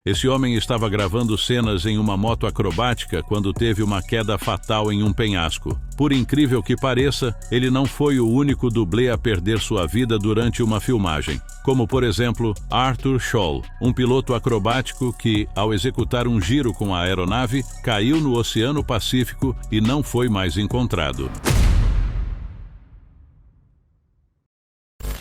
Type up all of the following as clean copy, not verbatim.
Esse homem estava gravando cenas em uma moto acrobática quando teve uma queda fatal em um penhasco. Por incrível que pareça, ele não foi o único dublê a perder sua vida durante uma filmagem, como por exemplo Arthur Scholl, um piloto acrobático que, ao executar um giro com a aeronave, caiu no Oceano Pacífico e não foi mais encontrado.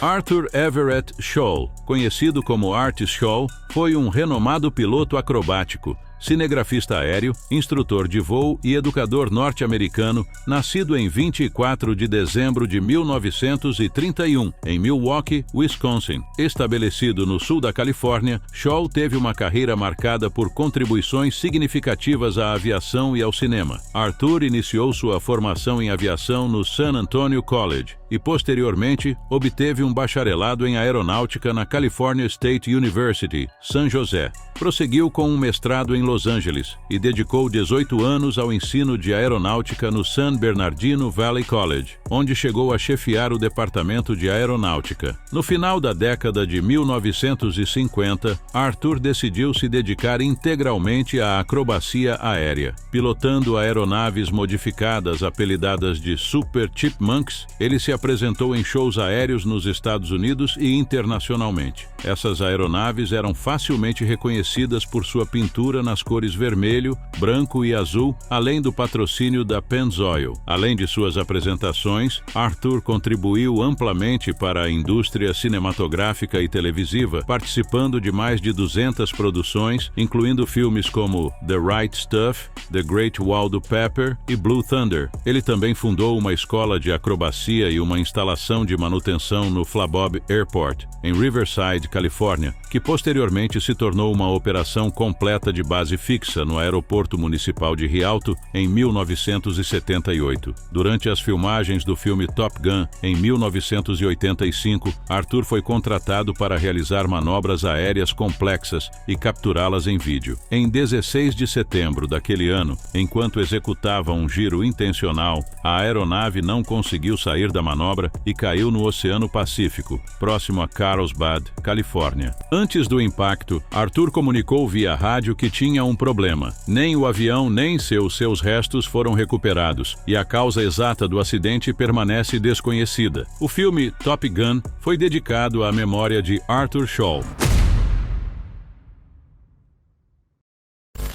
Arthur Everett Scholl, conhecido como Art Scholl, foi um renomado piloto acrobático, cinegrafista aéreo, instrutor de voo e educador norte-americano, nascido em 24 de dezembro de 1931, em Milwaukee, Wisconsin. Estabelecido no sul da Califórnia, Scholl teve uma carreira marcada por contribuições significativas à aviação e ao cinema. Arthur iniciou sua formação em aviação no San Antonio College e, posteriormente, obteve um bacharelado em aeronáutica na California State University, San José. Prosseguiu com um mestrado em Los Angeles e dedicou 18 anos ao ensino de aeronáutica no San Bernardino Valley College, onde chegou a chefiar o departamento de aeronáutica. No final da década de 1950, Arthur decidiu se dedicar integralmente à acrobacia aérea. Pilotando aeronaves modificadas apelidadas de Super Chipmunks, ele se apresentou em shows aéreos nos Estados Unidos e internacionalmente. Essas aeronaves eram facilmente reconhecidas por sua pintura nas cores vermelho, branco e azul, além do patrocínio da Pennzoil. Além de suas apresentações, Arthur contribuiu amplamente para a indústria cinematográfica e televisiva, participando de mais de 200 produções, incluindo filmes como The Right Stuff, The Great Waldo Pepper e Blue Thunder. Ele também fundou uma escola de acrobacia e uma instalação de manutenção no Flabob Airport, em Riverside, Califórnia, que posteriormente se tornou uma operação completa de base fixa no Aeroporto Municipal de Rialto em 1978. Durante as filmagens do filme Top Gun, em 1985, Arthur foi contratado para realizar manobras aéreas complexas e capturá-las em vídeo. Em 16 de setembro daquele ano, enquanto executava um giro intencional, a aeronave não conseguiu sair da manobra e caiu no Oceano Pacífico, próximo a Carlsbad, Califórnia. Antes do impacto, Arthur comunicou via rádio que tinha um problema. Nem o avião nem seus restos foram recuperados e a causa exata do acidente permanece desconhecida. O filme Top Gun foi dedicado à memória de Arthur Scholl.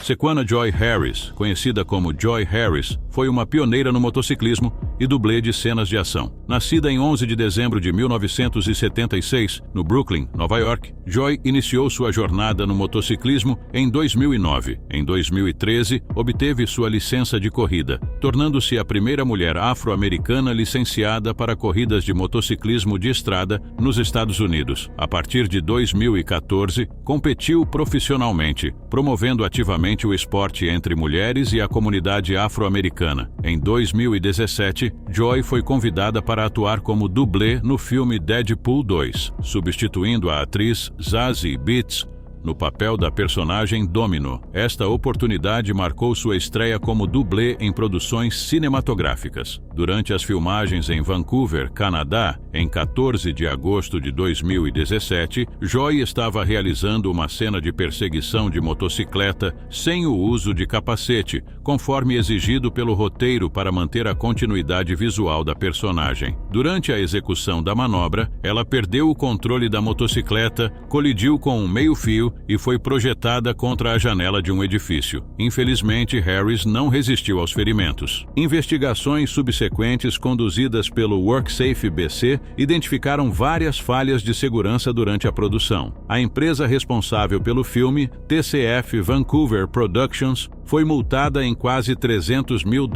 Sequana Joy Harris, conhecida como Joy Harris, foi uma pioneira no motociclismo e dublê de cenas de ação. Nascida em 11 de dezembro de 1976, no Brooklyn, Nova York, Joy iniciou sua jornada no motociclismo em 2009. Em 2013, obteve sua licença de corrida, tornando-se a primeira mulher afro-americana licenciada para corridas de motociclismo de estrada nos Estados Unidos. A partir de 2014, competiu profissionalmente, promovendo ativamente o esporte entre mulheres e a comunidade afro-americana. Em 2017, Joy foi convidada para atuar como dublê no filme Deadpool 2, substituindo a atriz Zazie Beetz no papel da personagem Domino. Esta oportunidade marcou sua estreia como dublê em produções cinematográficas. Durante as filmagens em Vancouver, Canadá, em 14 de agosto de 2017, Joy estava realizando uma cena de perseguição de motocicleta sem o uso de capacete, conforme exigido pelo roteiro para manter a continuidade visual da personagem. Durante a execução da manobra, ela perdeu o controle da motocicleta, colidiu com um meio-fio e foi projetada contra a janela de um edifício. Infelizmente, Harris não resistiu aos ferimentos. Investigações subsequentes conduzidas pelo WorkSafe BC identificaram várias falhas de segurança durante a produção. A empresa responsável pelo filme, TCF Vancouver Productions, foi multada em quase $300 mil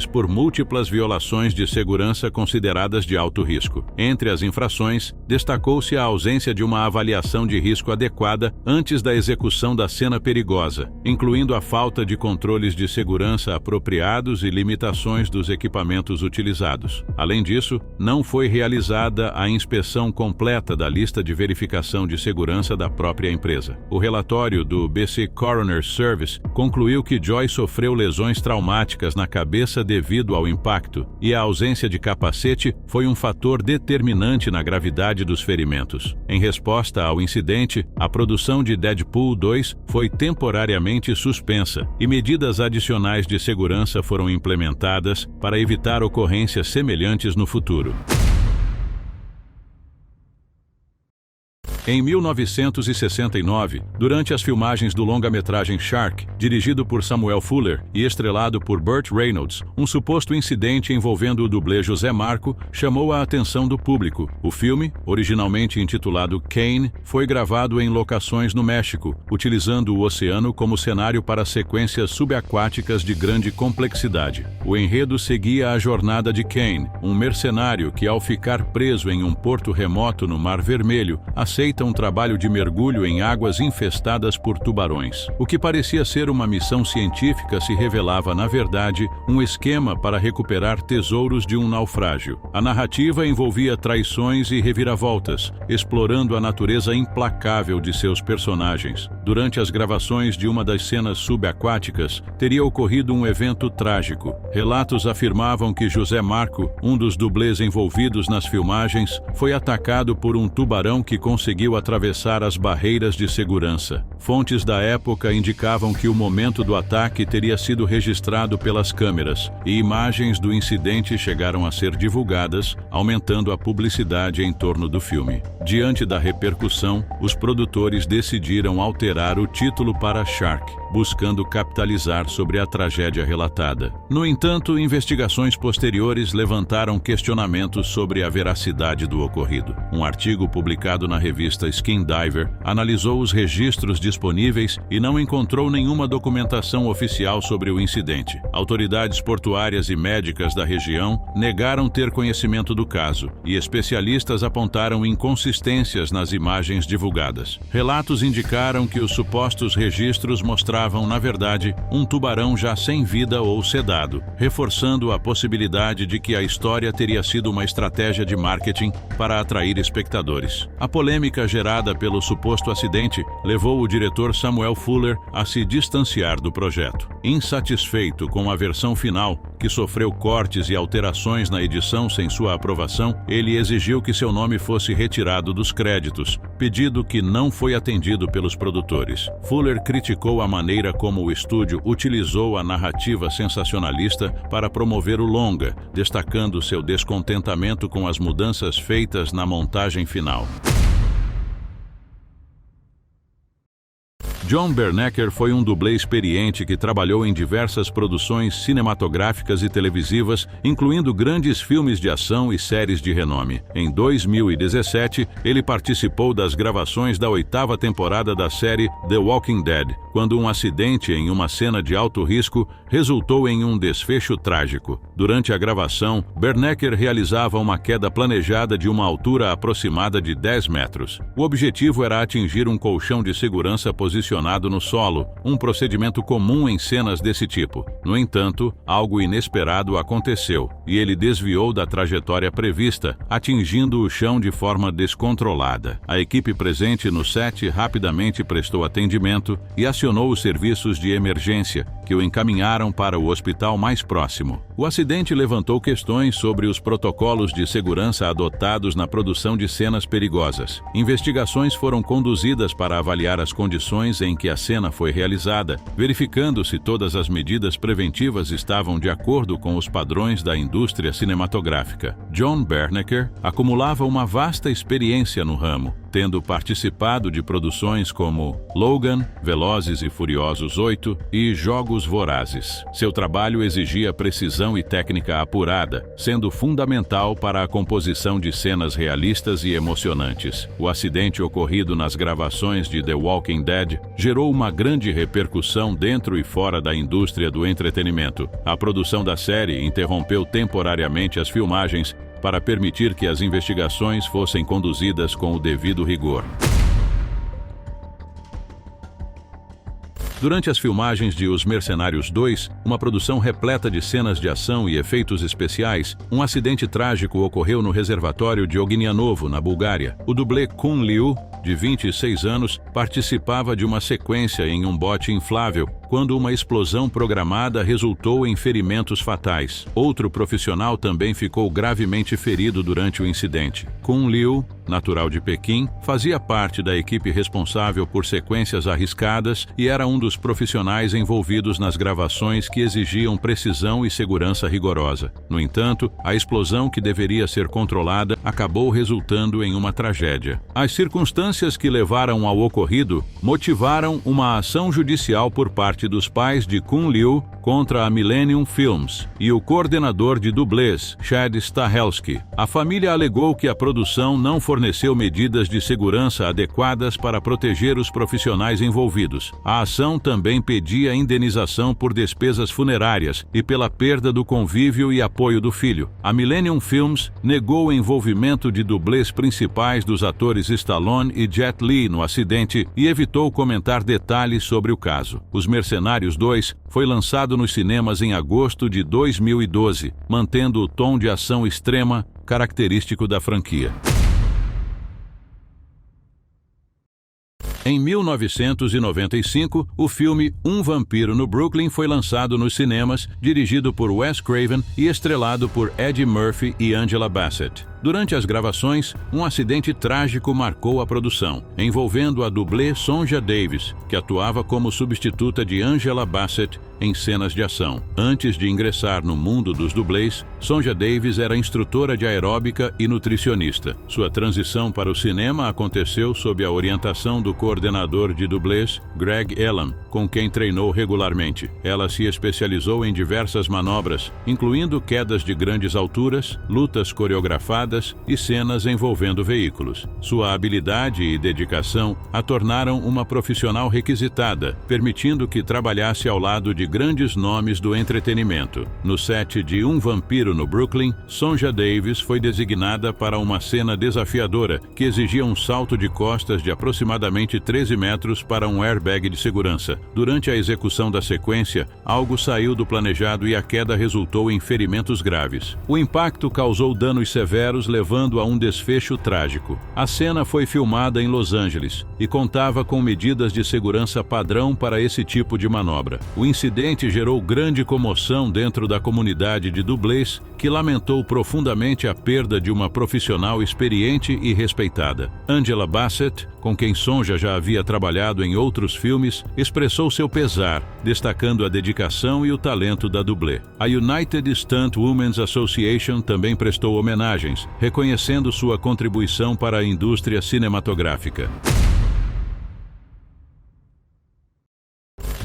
por múltiplas violações de segurança consideradas de alto risco. Entre as infrações, destacou-se a ausência de uma avaliação de risco adequada antes da execução da cena perigosa, incluindo a falta de controles de segurança apropriados e limitações dos equipamentos utilizados. Além disso, não foi realizada a inspeção completa da lista de verificação de segurança da própria empresa. O relatório do BC Coroner Service concluiu que Joy sofreu lesões traumáticas na cabeça devido ao impacto, e a ausência de capacete foi um fator determinante na gravidade dos ferimentos. Em resposta ao incidente, a produção de Deadpool 2 foi temporariamente suspensa e medidas adicionais de segurança foram implementadas para evitar ocorrências semelhantes no futuro. Em 1969, durante as filmagens do longa-metragem Shark, dirigido por Samuel Fuller e estrelado por Burt Reynolds, um suposto incidente envolvendo o dublê José Marco chamou a atenção do público. O filme, originalmente intitulado Kane, foi gravado em locações no México, utilizando o oceano como cenário para sequências subaquáticas de grande complexidade. O enredo seguia a jornada de Kane, um mercenário que, ao ficar preso em um porto remoto no Mar Vermelho, aceita um trabalho de mergulho em águas infestadas por tubarões. O que parecia ser uma missão científica se revelava, na verdade, um esquema para recuperar tesouros de um naufrágio. A narrativa envolvia traições e reviravoltas, explorando a natureza implacável de seus personagens. Durante as gravações de uma das cenas subaquáticas, teria ocorrido um evento trágico. Relatos afirmavam que José Marco, um dos dublês envolvidos nas filmagens, foi atacado por um tubarão que conseguiu atravessar as barreiras de segurança. Fontes da época indicavam que o momento do ataque teria sido registrado pelas câmeras, e imagens do incidente chegaram a ser divulgadas, aumentando a publicidade em torno do filme. Diante da repercussão, os produtores decidiram alterar o título para Shark, buscando capitalizar sobre a tragédia relatada. No entanto, investigações posteriores levantaram questionamentos sobre a veracidade do ocorrido. Um artigo publicado na revista Skin Diver analisou os registros disponíveis e não encontrou nenhuma documentação oficial sobre o incidente. Autoridades portuárias e médicas da região negaram ter conhecimento do caso, e especialistas apontaram inconsistências nas imagens divulgadas. Relatos indicaram que os supostos registros mostravam, na verdade, um tubarão já sem vida ou sedado, reforçando a possibilidade de que a história teria sido uma estratégia de marketing para atrair espectadores. A polêmica gerada pelo suposto acidente levou o diretor Samuel Fuller a se distanciar do projeto. Insatisfeito com a versão final, que sofreu cortes e alterações na edição sem sua aprovação, ele exigiu que seu nome fosse retirado dos créditos, pedido que não foi atendido pelos produtores. Fuller criticou a maneira como o estúdio utilizou a narrativa sensacionalista para promover o longa, destacando seu descontentamento com as mudanças feitas na montagem final. John Bernecker foi um dublê experiente que trabalhou em diversas produções cinematográficas e televisivas, incluindo grandes filmes de ação e séries de renome. Em 2017, ele participou das gravações da 8ª temporada da série The Walking Dead, quando um acidente em uma cena de alto risco resultou em um desfecho trágico. Durante a gravação, Bernecker realizava uma queda planejada de uma altura aproximada de 10 metros. O objetivo era atingir um colchão de segurança posicionado no solo, um procedimento comum em cenas desse tipo. No entanto, algo inesperado aconteceu, e ele desviou da trajetória prevista, atingindo o chão de forma descontrolada. A equipe presente no set rapidamente prestou atendimento e acionou os serviços de emergência, que o encaminharam para o hospital mais próximo. O acidente levantou questões sobre os protocolos de segurança adotados na produção de cenas perigosas. Investigações foram conduzidas para avaliar as condições em que a cena foi realizada, verificando se todas as medidas preventivas estavam de acordo com os padrões da indústria cinematográfica. John Bernecker acumulava uma vasta experiência no ramo, tendo participado de produções como Logan, Velozes e Furiosos 8 e Jogos Vorazes. Seu trabalho exigia precisão e técnica apurada, sendo fundamental para a composição de cenas realistas e emocionantes. O acidente ocorrido nas gravações de The Walking Dead gerou uma grande repercussão dentro e fora da indústria do entretenimento. A produção da série interrompeu temporariamente as filmagens para permitir que as investigações fossem conduzidas com o devido rigor. Durante as filmagens de Os Mercenários 2, uma produção repleta de cenas de ação e efeitos especiais, um acidente trágico ocorreu no reservatório de Ognianovo, na Bulgária. O dublê Kun Liu, de 26 anos, participava de uma sequência em um bote inflável quando uma explosão programada resultou em ferimentos fatais. Outro profissional também ficou gravemente ferido durante o incidente. Kun Liu, natural de Pequim, fazia parte da equipe responsável por sequências arriscadas e era um dos profissionais envolvidos nas gravações que exigiam precisão e segurança rigorosa. No entanto, a explosão que deveria ser controlada acabou resultando em uma tragédia. As circunstâncias que levaram ao ocorrido motivaram uma ação judicial por parte dos pais de Kun Liu contra a Millennium Films e o coordenador de dublês, Chad Stahelski. A família alegou que a produção não forneceu medidas de segurança adequadas para proteger os profissionais envolvidos. A ação também pedia indenização por despesas funerárias e pela perda do convívio e apoio do filho. A Millennium Films negou o envolvimento de dublês principais dos atores Stallone e Jet Li no acidente e evitou comentar detalhes sobre o caso. Os Mercenários 2 foi lançado nos cinemas em agosto de 2012, mantendo o tom de ação extrema característico da franquia. Em 1995, o filme Um Vampiro no Brooklyn foi lançado nos cinemas, dirigido por Wes Craven e estrelado por Eddie Murphy e Angela Bassett. Durante as gravações, um acidente trágico marcou a produção, envolvendo a dublê Sonja Davis, que atuava como substituta de Angela Bassett em cenas de ação. Antes de ingressar no mundo dos dublês, Sonja Davis era instrutora de aeróbica e nutricionista. Sua transição para o cinema aconteceu sob a orientação do coordenador de dublês, Greg Elam, com quem treinou regularmente. Ela se especializou em diversas manobras, incluindo quedas de grandes alturas, lutas coreografadas e cenas envolvendo veículos. Sua habilidade e dedicação a tornaram uma profissional requisitada, permitindo que trabalhasse ao lado de grandes nomes do entretenimento. No set de Um Vampiro no Brooklyn, Sonja Davis foi designada para uma cena desafiadora que exigia um salto de costas de aproximadamente 13 metros para um airbag de segurança. Durante a execução da sequência, algo saiu do planejado e a queda resultou em ferimentos graves. O impacto causou danos severos, levando a um desfecho trágico. A cena foi filmada em Los Angeles e contava com medidas de segurança padrão para esse tipo de manobra. O incidente gerou grande comoção dentro da comunidade de dublês, que lamentou profundamente a perda de uma profissional experiente e respeitada. Angela Bassett, com quem Sonja já havia trabalhado em outros filmes, expressou seu pesar, destacando a dedicação e o talento da dublê. A United Stunt Women's Association também prestou homenagens, reconhecendo sua contribuição para a indústria cinematográfica.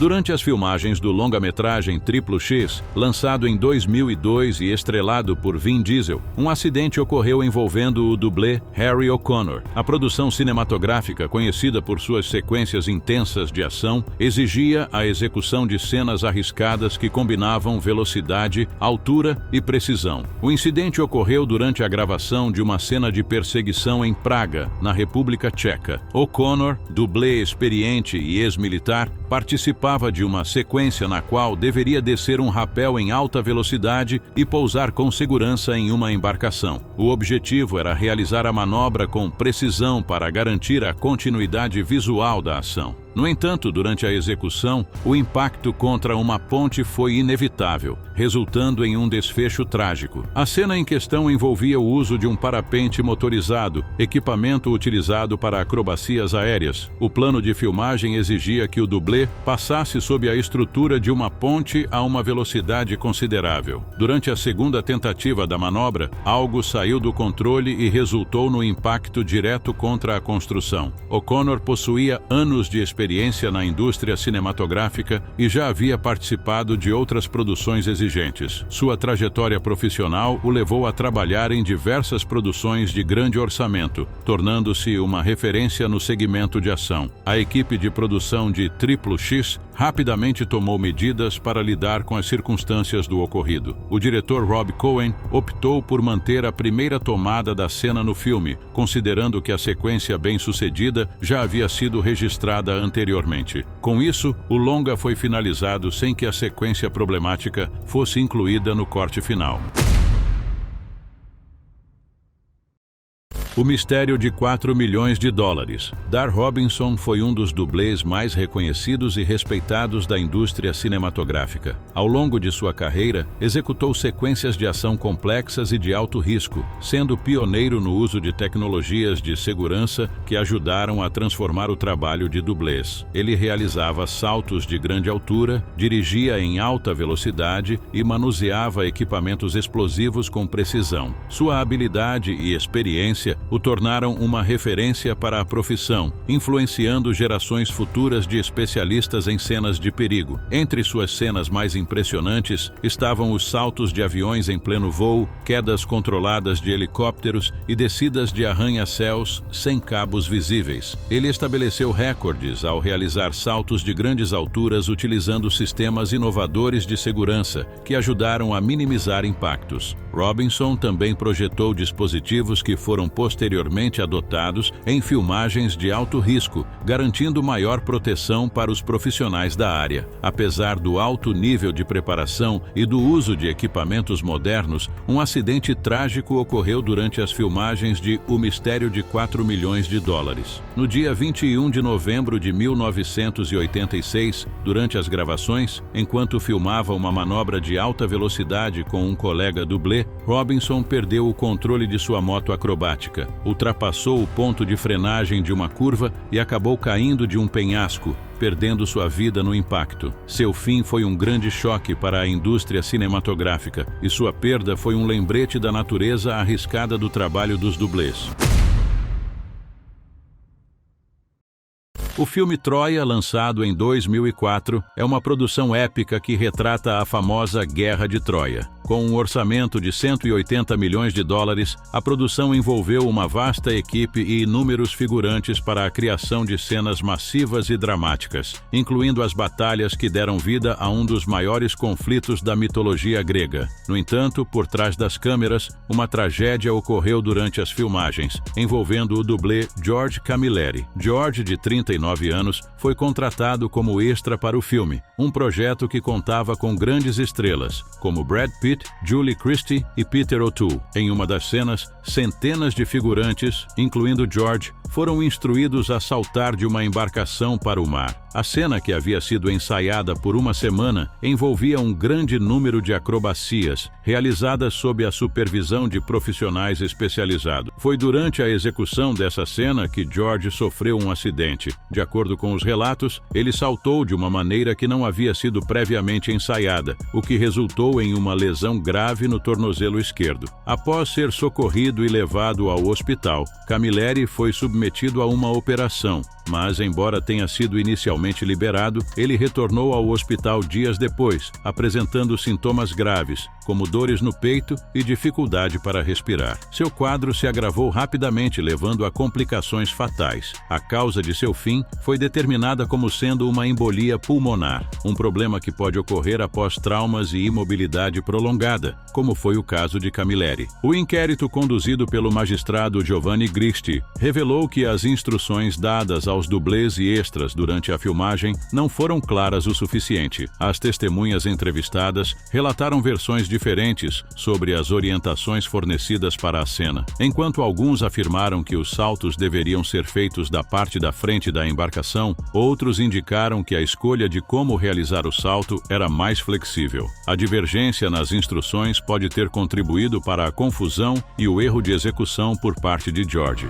Durante as filmagens do longa-metragem Triplo X, lançado em 2002 e estrelado por Vin Diesel, um acidente ocorreu envolvendo o dublê Harry O'Connor. A produção cinematográfica, conhecida por suas sequências intensas de ação, exigia a execução de cenas arriscadas que combinavam velocidade, altura e precisão. O incidente ocorreu durante a gravação de uma cena de perseguição em Praga, na República Tcheca. O'Connor, dublê experiente e ex-militar, participava de uma sequência na qual deveria descer um rapel em alta velocidade e pousar com segurança em uma embarcação. O objetivo era realizar a manobra com precisão para garantir a continuidade visual da ação. No entanto, durante a execução, o impacto contra uma ponte foi inevitável, resultando em um desfecho trágico. A cena em questão envolvia o uso de um parapente motorizado, equipamento utilizado para acrobacias aéreas. O plano de filmagem exigia que o dublê passasse sob a estrutura de uma ponte a uma velocidade considerável. Durante a segunda tentativa da manobra, algo saiu do controle e resultou no impacto direto contra a construção. O'Connor possuía anos de experiência na indústria cinematográfica e já havia participado de outras produções exigentes. Sua trajetória profissional o levou a trabalhar em diversas produções de grande orçamento, tornando-se uma referência no segmento de ação. A equipe de produção de Triplo X rapidamente tomou medidas para lidar com as circunstâncias do ocorrido. O diretor Rob Cohen optou por manter a primeira tomada da cena no filme, considerando que a sequência bem-sucedida já havia sido registrada anteriormente. Com isso, o longa foi finalizado sem que a sequência problemática fosse incluída no corte final. O Mistério de 4 milhões de dólares. Dar Robinson foi um dos dublês mais reconhecidos e respeitados da indústria cinematográfica. Ao longo de sua carreira, executou sequências de ação complexas e de alto risco, sendo pioneiro no uso de tecnologias de segurança que ajudaram a transformar o trabalho de dublês. Ele realizava saltos de grande altura, dirigia em alta velocidade e manuseava equipamentos explosivos com precisão. Sua habilidade e experiência o tornaram uma referência para a profissão, influenciando gerações futuras de especialistas em cenas de perigo. Entre suas cenas mais impressionantes estavam os saltos de aviões em pleno voo, quedas controladas de helicópteros e descidas de arranha-céus sem cabos visíveis. Ele estabeleceu recordes ao realizar saltos de grandes alturas utilizando sistemas inovadores de segurança que ajudaram a minimizar impactos. Robinson também projetou dispositivos que foram posteriormente adotados em filmagens de alto risco, garantindo maior proteção para os profissionais da área. Apesar do alto nível de preparação e do uso de equipamentos modernos, um acidente trágico ocorreu durante as filmagens de O Mistério de 4 milhões de dólares. No dia 21 de novembro de 1986, durante as gravações, enquanto filmava uma manobra de alta velocidade com um colega dublê, Robinson perdeu o controle de sua moto acrobática, ultrapassou o ponto de frenagem de uma curva e acabou caindo de um penhasco, perdendo sua vida no impacto. Seu fim foi um grande choque para a indústria cinematográfica, e sua perda foi um lembrete da natureza arriscada do trabalho dos dublês. O filme Troia, lançado em 2004, é uma produção épica que retrata a famosa Guerra de Troia. Com um orçamento de 180 milhões de dólares, a produção envolveu uma vasta equipe e inúmeros figurantes para a criação de cenas massivas e dramáticas, incluindo as batalhas que deram vida a um dos maiores conflitos da mitologia grega. No entanto, por trás das câmeras, uma tragédia ocorreu durante as filmagens, envolvendo o dublê George Camilleri. George, de 39 anos, foi contratado como extra para o filme, um projeto que contava com grandes estrelas, como Brad Pitt, Julie Christie e Peter O'Toole. Em uma das cenas, centenas de figurantes, incluindo George, foram instruídos a saltar de uma embarcação para o mar. A cena, que havia sido ensaiada por uma semana, envolvia um grande número de acrobacias, realizadas sob a supervisão de profissionais especializados. Foi durante a execução dessa cena que George sofreu um acidente. De acordo com os relatos, ele saltou de uma maneira que não havia sido previamente ensaiada, o que resultou em uma lesão grave no tornozelo esquerdo. Após ser socorrido e levado ao hospital, Camilleri foi submetido a uma operação, mas, embora tenha sido inicialmente liberado, ele retornou ao hospital dias depois, apresentando sintomas graves, como dores no peito e dificuldade para respirar. Seu quadro se agravou rapidamente, levando a complicações fatais. A causa de seu fim foi determinada como sendo uma embolia pulmonar, um problema que pode ocorrer após traumas e imobilidade prolongada, como foi o caso de Camilleri. O inquérito conduzido pelo magistrado Giovanni Gristi revelou que as instruções dadas aos dublês e extras durante a filmagem não foram claras o suficiente. As testemunhas entrevistadas relataram versões diferentes sobre as orientações fornecidas para a cena. Enquanto alguns afirmaram que os saltos deveriam ser feitos da parte da frente da embarcação, outros indicaram que a escolha de como realizar o salto era mais flexível. A divergência nas instruções pode ter contribuído para a confusão e o erro de execução por parte de George.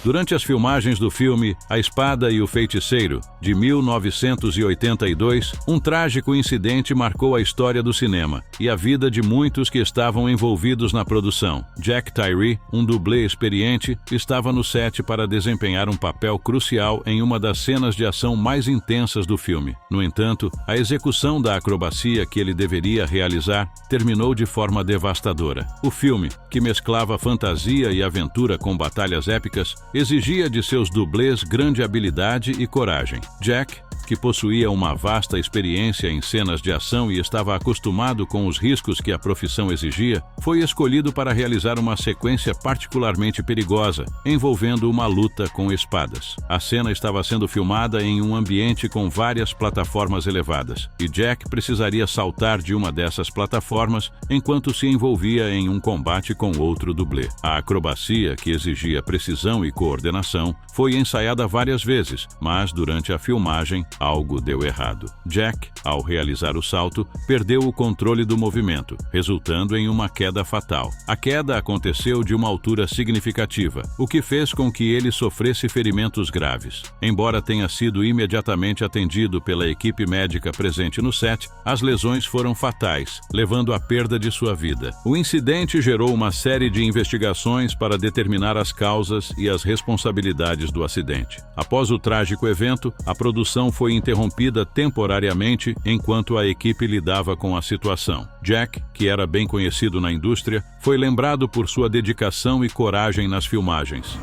Durante as filmagens do filme A Espada e o Feiticeiro, de 1982, um trágico incidente marcou a história do cinema e a vida de muitos que estavam envolvidos na produção. Jack Tyree, um dublê experiente, estava no set para desempenhar um papel crucial em uma das cenas de ação mais intensas do filme. No entanto, a execução da acrobacia que ele deveria realizar terminou de forma devastadora. O filme, que mesclava fantasia e aventura com batalhas épicas, exigia de seus dublês grande habilidade e coragem. Jack, que possuía uma vasta experiência em cenas de ação e estava acostumado com os riscos que a profissão exigia, foi escolhido para realizar uma sequência particularmente perigosa, envolvendo uma luta com espadas. A cena estava sendo filmada em um ambiente com várias plataformas elevadas, e Jack precisaria saltar de uma dessas plataformas enquanto se envolvia em um combate com outro dublê. A acrobacia, que exigia precisão e coordenação, foi ensaiada várias vezes, mas durante a filmagem algo deu errado. Jack, ao realizar o salto, perdeu o controle do movimento, resultando em uma queda fatal. A queda aconteceu de uma altura significativa, o que fez com que ele sofresse ferimentos graves. Embora tenha sido imediatamente atendido pela equipe médica presente no set, as lesões foram fatais, levando à perda de sua vida. O incidente gerou uma série de investigações para determinar as causas e as responsabilidades do acidente. Após o trágico evento, a produção foi interrompida temporariamente enquanto a equipe lidava com a situação. Jack, que era bem conhecido na indústria, foi lembrado por sua dedicação e coragem nas filmagens.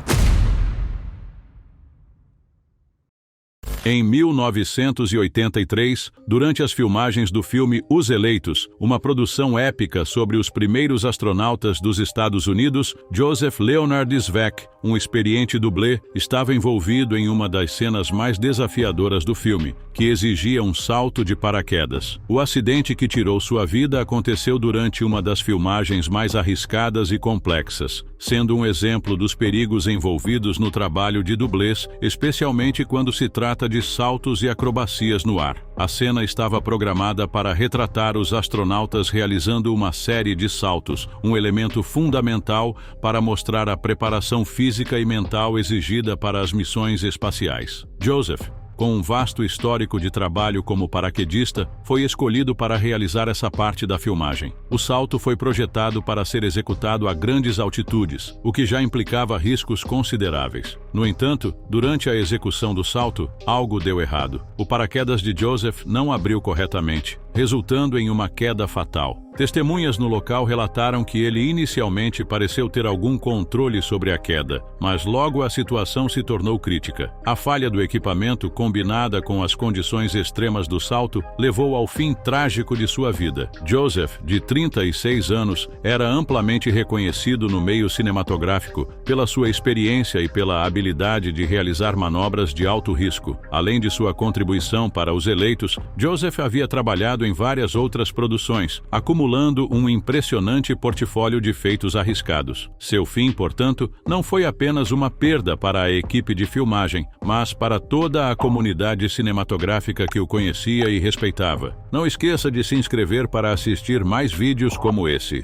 Em 1983, durante as filmagens do filme Os Eleitos, uma produção épica sobre os primeiros astronautas dos Estados Unidos, Joseph Leonard Zweck, um experiente dublê, estava envolvido em uma das cenas mais desafiadoras do filme, que exigia um salto de paraquedas. O acidente que tirou sua vida aconteceu durante uma das filmagens mais arriscadas e complexas, sendo um exemplo dos perigos envolvidos no trabalho de dublês, especialmente quando se trata de saltos e acrobacias no ar. A cena estava programada para retratar os astronautas realizando uma série de saltos, um elemento fundamental para mostrar a preparação física e mental exigida para as missões espaciais. Joseph, com um vasto histórico de trabalho como paraquedista, foi escolhido para realizar essa parte da filmagem. O salto foi projetado para ser executado a grandes altitudes, o que já implicava riscos consideráveis. No entanto, durante a execução do salto, algo deu errado. O paraquedas de Joseph não abriu corretamente, resultando em uma queda fatal. Testemunhas no local relataram que ele inicialmente pareceu ter algum controle sobre a queda, mas logo a situação se tornou crítica. A falha do equipamento, combinada com as condições extremas do salto, levou ao fim trágico de sua vida. Joseph, de 36 anos, era amplamente reconhecido no meio cinematográfico pela sua experiência e pela habilidade de realizar manobras de alto risco. Além de sua contribuição para Os Eleitos, Joseph havia trabalhado em várias outras produções, acumulando um impressionante portfólio de feitos arriscados. Seu fim, portanto, não foi apenas uma perda para a equipe de filmagem, mas para toda a comunidade cinematográfica que o conhecia e respeitava. Não esqueça de se inscrever para assistir mais vídeos como esse.